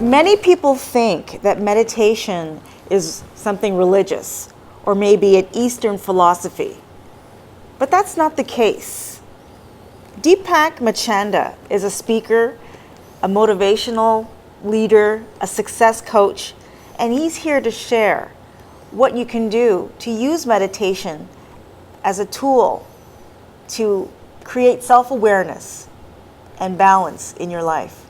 Many people think that meditation is something religious or maybe an Eastern philosophy, but that's not the case. Deepak Manchanda is a speaker, a motivational leader, a success coach, and he's here to share what you can do to use meditation as a tool to create self-awareness and balance in your life.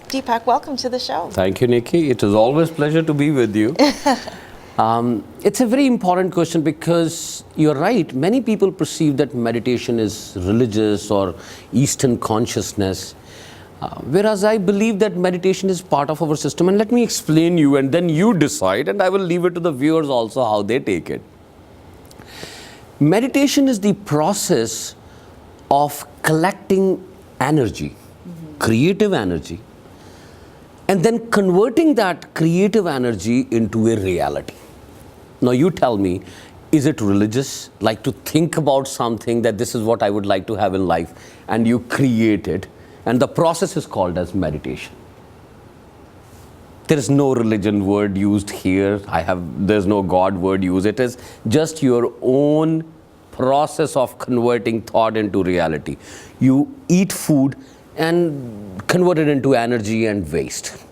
Deepak, welcome to the show. Thank you, Nikki. It is always a pleasure to be with you. It's a very important question because you're right. Many people perceive that meditation is religious or Eastern consciousness, whereas I believe that meditation is part of our system. And let me explain you, and then you decide, and I will leave it to the viewers also how they take it. Meditation is the process of collecting energy, creative energy, and then converting that creative energy into a reality. Now you tell me, is it religious? Like to think about something that this is what I would like to have in life, and you create it, and the process is called as meditation. There is no religion word used here. There's no God word used. It is just your own process of converting thought into reality. You eat food and convert it into energy and waste.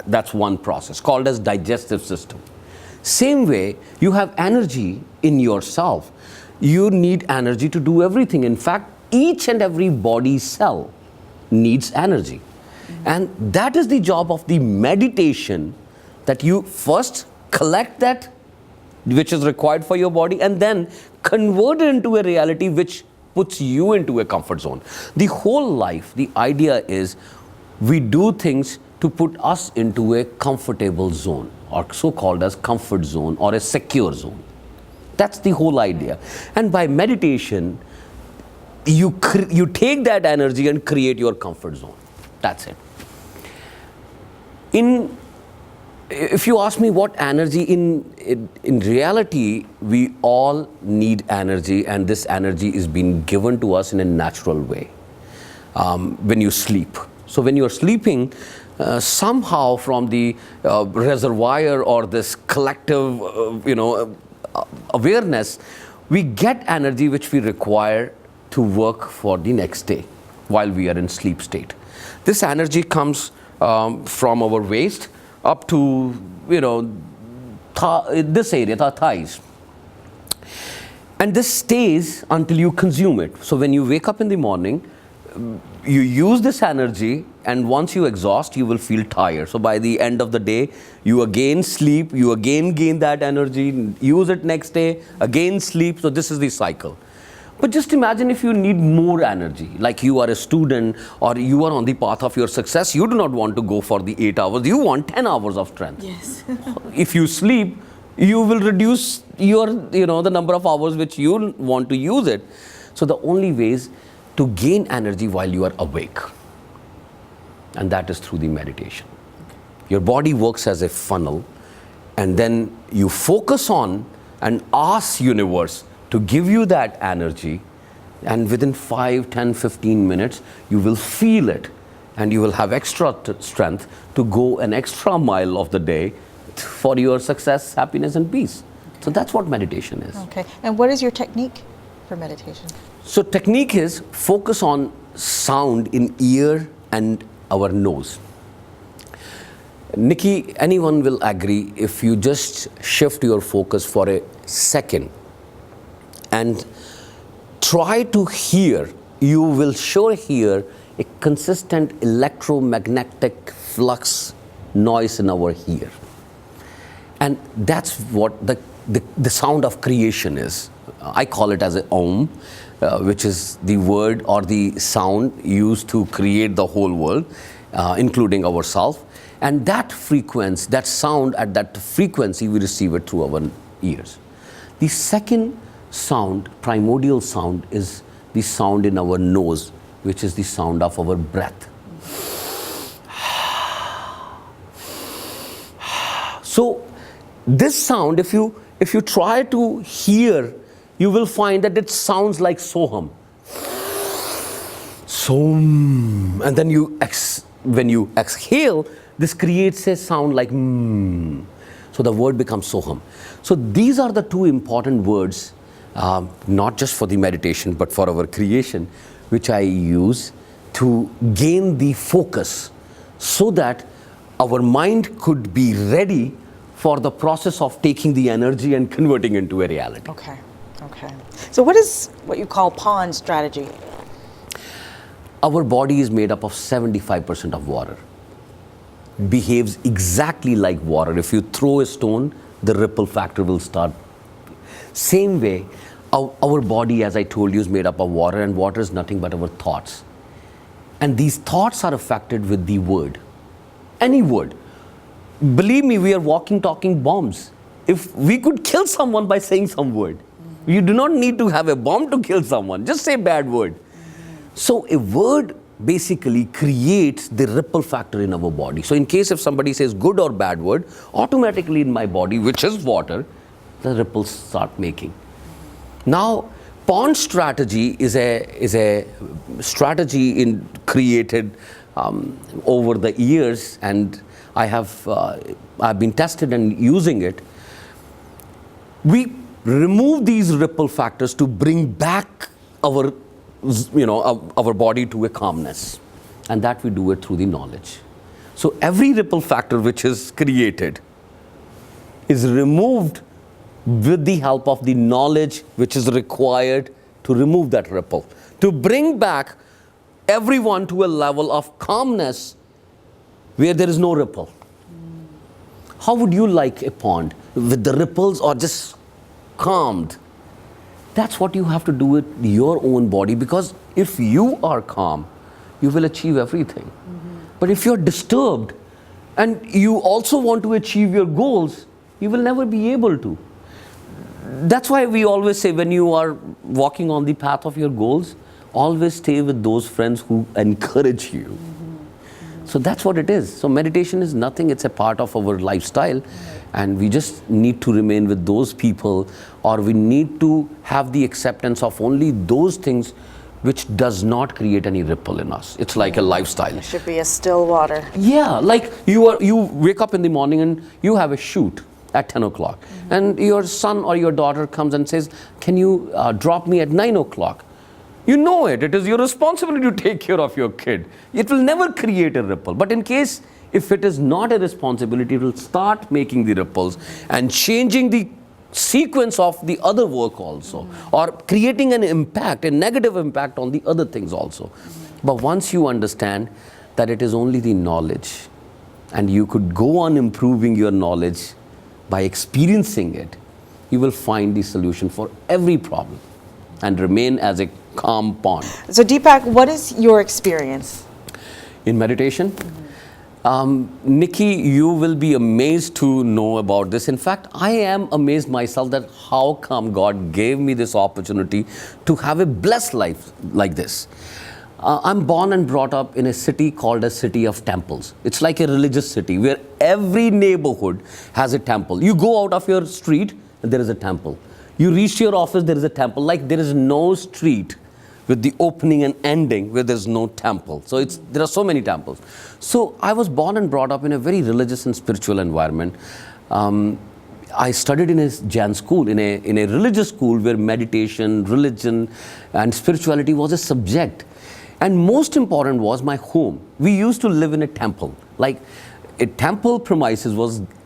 That's one process called as digestive system. Same way, you have energy in yourself. You need energy to do everything. In fact, each and every body cell needs energy. And that is the job of the meditation, that you first collect that which is required for your body and then convert it into a reality which puts you into a comfort zone. The whole life, the idea is we do things to put us into a comfortable zone, or so-called as comfort zone or a secure zone. That's the whole idea. And by meditation, you take that energy and create your comfort zone. That's it. If you ask me what energy, in reality, we all need energy, and this energy is being given to us in a natural way when you sleep. So when you're sleeping, somehow from the reservoir or this collective awareness, we get energy which we require to work for the next day while we are in sleep state. This energy comes from our waist up to, this area, the thighs. And this stays until you consume it. So when you wake up in the morning, you use this energy, and once you exhaust, you will feel tired. So by the end of the day, you again sleep, you again gain that energy, use it next day, again sleep. So this is the cycle. But just imagine if you need more energy, like you are a student or you are on the path of your success, you do not want to go for the 8 hours, you want 10 hours of strength. Yes. If you sleep, you will reduce your, the number of hours which you want to use it. So the only way is to gain energy while you are awake. And that is through the meditation. Your body works as a funnel, and then you focus on and ask universe to give you that energy, and within 5, 10, 15 minutes, you will feel it, and you will have extra strength to go an extra mile of the day for your success, happiness, and peace. So that's what meditation is. Okay. And what is your technique for meditation? So technique is focus on sound in ear and our nose. Nikki, anyone will agree if you just shift your focus for a second and try to hear, you will sure hear a consistent electromagnetic flux noise in our ear. And that's what the sound of creation is. I call it as a Om, which is the word or the sound used to create the whole world, including ourselves. And that frequency, that sound at that frequency, we receive it through our ears. The second sound, primordial sound, is the sound in our nose, which is the sound of our breath. So this sound, if you try to hear, you will find that it sounds like soham. Som. And then when you exhale, this creates a sound like mm. So the word becomes soham. So these are the two important words, not just for the meditation, but for our creation, which I use to gain the focus so that our mind could be ready for the process of taking the energy and converting into a reality. Okay. So what is what you call pond strategy? Our body is made up of 75% of water. Behaves exactly like water. If you throw a stone, the ripple factor will start. Same way, our body, as I told you, is made up of water, and water is nothing but our thoughts. And these thoughts are affected with the word. Any word. Believe me, we are walking, talking bombs. If we could kill someone by saying some word, you do not need to have a bomb to kill someone. Just say a bad word. So a word basically creates the ripple factor in our body. So in case if somebody says good or bad word, automatically in my body, which is water, the ripples start making. Now, pond strategy is a strategy created over the years, and I've been tested and using it. We remove these ripple factors to bring back our body to a calmness, and that we do it through the knowledge. So every ripple factor which is created is removed with the help of the knowledge which is required to remove that ripple, to bring back everyone to a level of calmness where there is no ripple. How would you like a pond? With the ripples or just calmed? That's what you have to do with your own body, because if you are calm, you will achieve everything. But if you're disturbed and you also want to achieve your goals, you will never be able to. That's why we always say, when you are walking on the path of your goals, always stay with those friends who encourage you. So that's what it is. So meditation is nothing, it's a part of our lifestyle. And we just need to remain with those people, or we need to have the acceptance of only those things which does not create any ripple in us. It's like a lifestyle. It should be a still water. Yeah, like you wake up in the morning and you have a shoot at 10 o'clock. And your son or your daughter comes and says, can you drop me at 9 o'clock? You know it is your responsibility to take care of your kid. It will never create a ripple. But in case, if it is not a responsibility, it will start making the ripples and changing the sequence of the other work also, or creating an impact, a negative impact on the other things also. But once you understand that it is only the knowledge, and you could go on improving your knowledge by experiencing it, you will find the solution for every problem and remain as a calm pond. So Deepak, what is your experience in meditation? Nikki, you will be amazed to know about this. In fact, I am amazed myself that how come God gave me this opportunity to have a blessed life like this. I'm born and brought up in a city called a city of temples. It's like a religious city where every neighborhood has a temple. You go out of your street and there is a temple. You reach your office, there is a temple. Like there is no street with the opening and ending where there's no temple. So there are so many temples. So I was born and brought up in a very religious and spiritual environment. I studied in a Jain school, in a religious school where meditation, religion and spirituality was a subject. And most important was my home. We used to live in a temple. Like a temple premises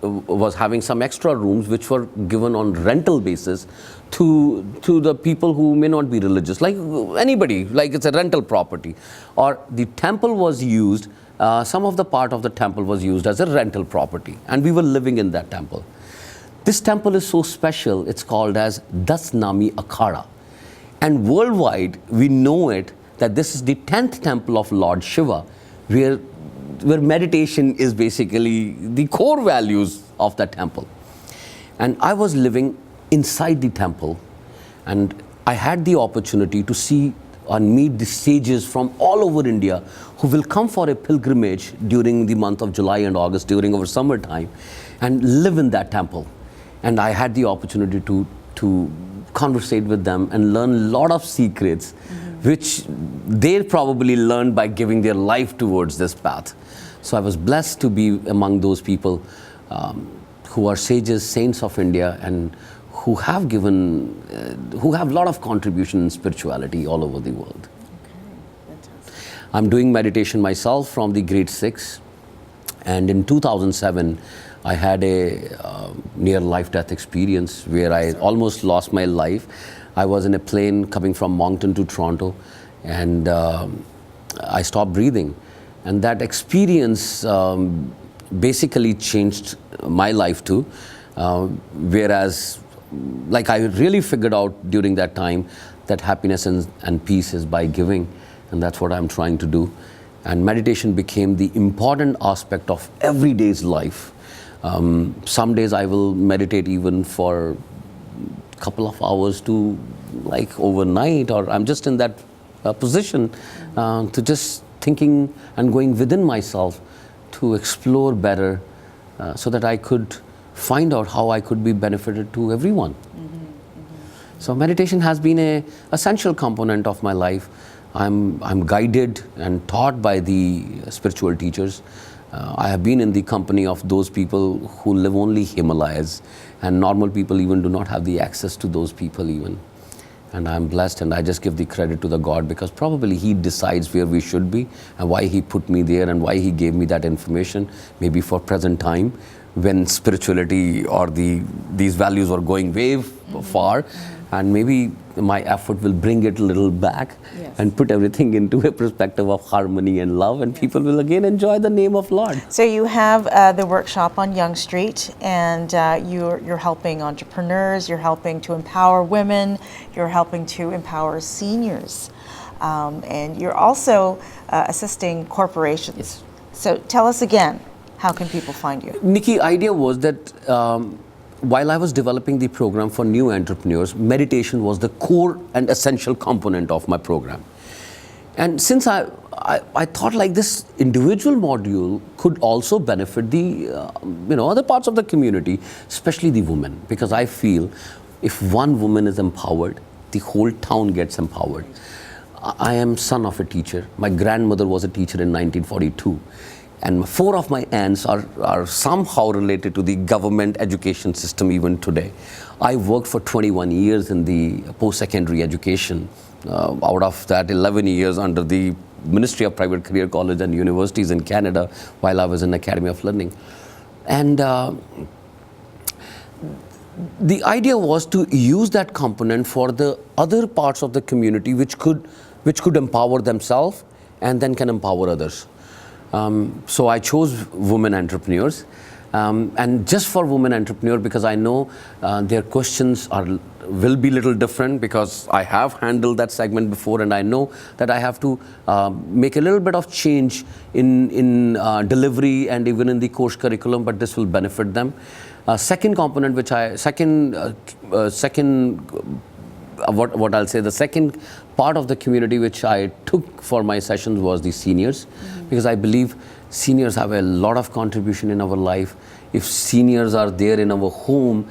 was having some extra rooms which were given on rental basis to the people who may not be religious, like anybody, like it's a rental property. Or the temple was used, some of the part of the temple was used as a rental property, and we were living in that temple. This temple is so special, it's called as Das Nami Akhada. And worldwide, we know it that this is the 10th temple of Lord Shiva, where where meditation is basically the core values of the temple. And I was living inside the temple, and I had the opportunity to see and meet the sages from all over India who will come for a pilgrimage during the month of July and August, during our summertime, and live in that temple. And I had the opportunity to conversate with them and learn a lot of secrets, which they probably learned by giving their life towards this path. So I was blessed to be among those people who are sages, saints of India, and who have given, who have a lot of contribution in spirituality all over the world. Okay, fantastic. I'm doing meditation myself from the grade 6, and in 2007 I had a near life-death experience where I almost lost my life. I was in a plane coming from Moncton to Toronto, and I stopped breathing, and that experience basically changed my life too, whereas like I really figured out during that time that happiness and peace is by giving, and that's what I'm trying to do. And meditation became the important aspect of everyday's life. Some days I will meditate even for a couple of hours to like overnight, or I'm just in that position to just thinking and going within myself to explore better so that I could find out how I could be benefited to everyone. So meditation has been an essential component of my life. I'm guided and taught by the spiritual teachers. I have been in the company of those people who live only Himalayas, and normal people even do not have the access to those people even. And I'm blessed, and I just give the credit to the God, because probably He decides where we should be and why He put me there and why He gave me that information, maybe for present time, when spirituality or these values were going way far, and maybe my effort will bring it a little back and put everything into a perspective of harmony and love, and people will again enjoy the name of Lord. So you have the workshop on Yonge Street, and you're helping entrepreneurs, you're helping to empower women, you're helping to empower seniors, and you're also assisting corporations. Yes. So tell us again, how can people find you? Nikki, idea was that while I was developing the program for new entrepreneurs, meditation was the core and essential component of my program. And since I thought like this individual module could also benefit the other parts of the community, especially the women, because I feel if one woman is empowered, the whole town gets empowered. I am son of a teacher. My grandmother was a teacher in 1942. And 4 of my aunts are somehow related to the government education system even today. I worked for 21 years in the post-secondary education. Out of that, 11 years under the Ministry of Private Career College and Universities in Canada, while I was in Academy of Learning. And the idea was to use that component for the other parts of the community which could empower themselves and then can empower others. So I chose women entrepreneurs, and just for women entrepreneurs, because I know their questions will be little different, because I have handled that segment before, and I know that I have to make a little bit of change in delivery and even in the course curriculum, but this will benefit them. Second component, the second part of the community which I took for my sessions was the seniors, because I believe seniors have a lot of contribution in our life. If seniors are there in our home,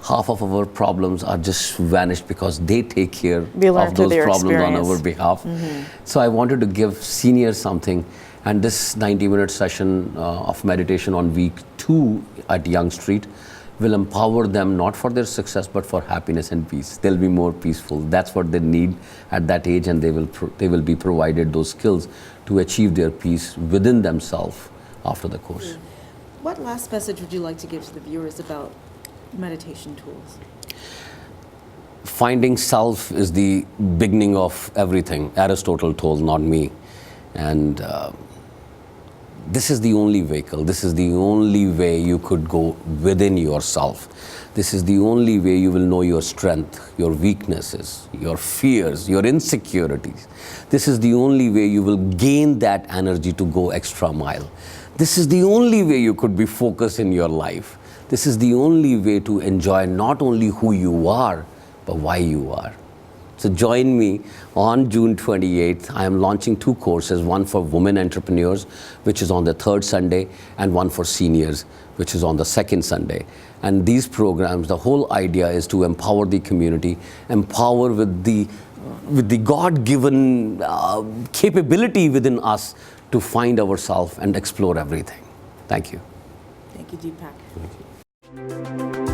half of our problems are just vanished because they take care of those problems on our behalf. So I wanted to give seniors something, and this 90-minute session of meditation on week 2 at Yonge Street will empower them not for their success but for happiness and peace. They'll be more peaceful. That's what they need at that age, and they will be provided those skills to achieve their peace within themselves after the course. What last message would you like to give to the viewers about meditation tools? Finding self is the beginning of everything. Aristotle told, not me. And this is the only vehicle, this is the only way you could go within yourself. This is the only way you will know your strength, your weaknesses, your fears, your insecurities. This is the only way you will gain that energy to go extra mile. This is the only way you could be focused in your life. This is the only way to enjoy not only who you are, but why you are. So join me on June 28th. I am launching 2 courses, one for women entrepreneurs, which is on the 3rd Sunday, and one for seniors, which is on the 2nd Sunday. And these programs, the whole idea is to empower the community, empower with the God-given capability within us to find ourselves and explore everything. Thank you. Thank you, Deepak. Thank you.